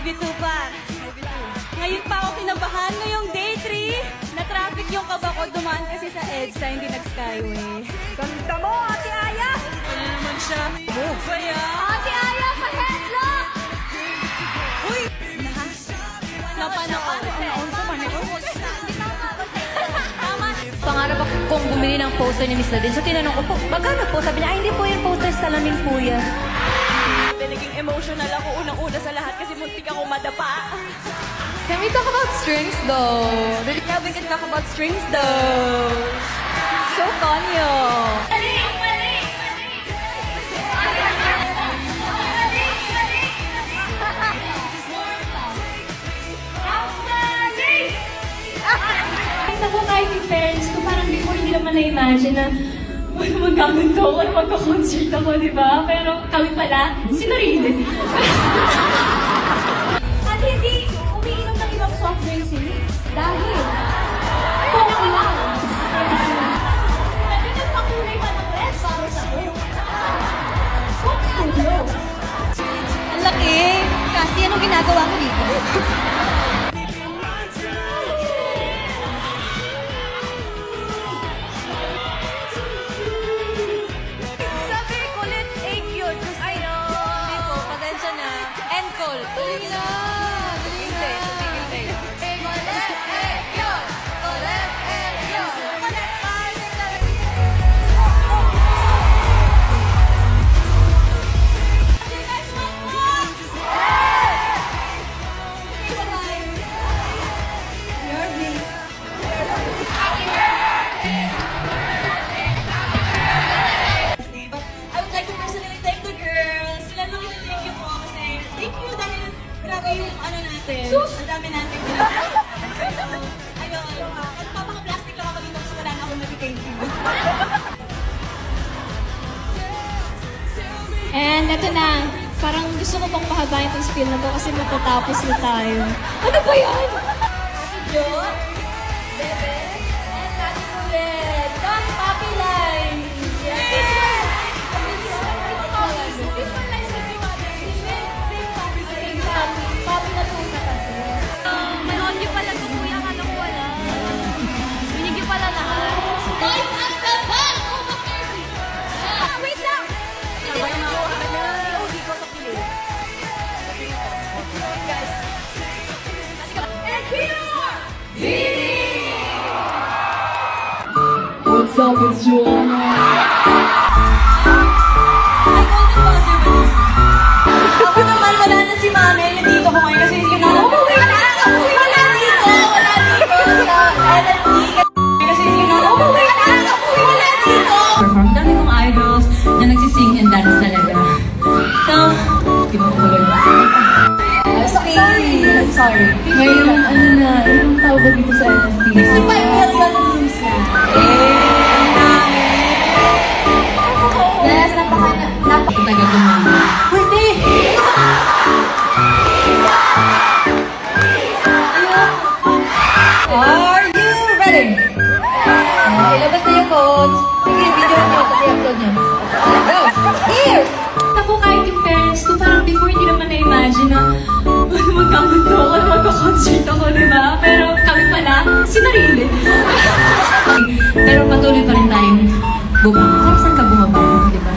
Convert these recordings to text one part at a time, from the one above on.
Maybe 2 pa. Ngayon pa ako kinabahan. Ngayong day 3, na-traffic yung kaba ko. Dumaan kasi sa EDSA, hindi nag-skyway. Ganda mo, Ate Aya! Ano naman siya? Move ba yan? Ate Aya, pa-headlock! Uy! Napanaon. Pangarap ako kung bumili ng poster ni Miss Nadine. So tinanong ko po, magkano po? Sabi niya, ay hindi po yung poster, salamin po yan. Naging emotional ako unang-una sa lahat kasi muntik ako madapa. Can we talk about strings though? Yeah, we can talk about strings though. So kanyo. Kahit ako kahit yung parents ko, parang before hindi naman na-imagine na magkakanto ako at magka-concert ako, di ba? Pero kami pala, sinarili. At hindi umiinom ng ibang soft drinks dahil Coke lang. At nagpakulay pa ng red para sa Coke. Coke solo. Ang laki! Kasi anong ginagawa mo dito? Sabi kulit egg yun. Ay, hindi po. Pasensya na. Encol. Tuloy na. Tumigil tayo. Kulit egg yun. Kulit egg yun. Kulit I would like to personally thank the girls. Sila nung thank you po kasi thank you dahil grabe yung ano natin. Ang dami natin ginagawa. Ayun, nagpapaka-plastic lang ako dito kasi wala na akong nag-thank you. And eto na, parang gusto ko pang pahabain itong spiel na to kasi matatapos na tayo. Ano ba yan? Ate Jo, Bebe, and Ate Ulit. Come, Papi Line! Papi na punta kasi. Manood niyo pala ito, kuya. Akala ko wala. Binig niyo pala lahat. Boys at the back! Wait lang! Sabay na ako na. Hindi ko sa pilit. Guys. What's up, it's Joanna. Ay, golden buzzer ba this? Ako naman, wala na si Mami. Nandito ko ngayon kasi yun na lang. Wala dito sa LFD. Kasi yun na lang. Wala dito. Perform. Dami kong idols na nagsising and dance talaga. So, di ba ko tuloy ba? I'm sorry. Ngayon, ano na, anong tawag ba dito sa NFT? 65 million views na. Yes, napakatagal tumama. Pwede! Are you ready? Okay, labas na yung codes. Sige, video mo ito, i-upload niyo. Go! Here! Ako kahit yung parents ko, parang before hindi naman na-imagine na magkakanto ako at magka-concert ako, di ba? Pero kami pala, sinarili. Pero patuloy pa rin tayong bumaba. Para saan ka bumaba, di ba?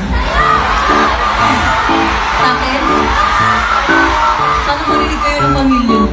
Sa akin? Sana marinig kayo ng pamilya mo.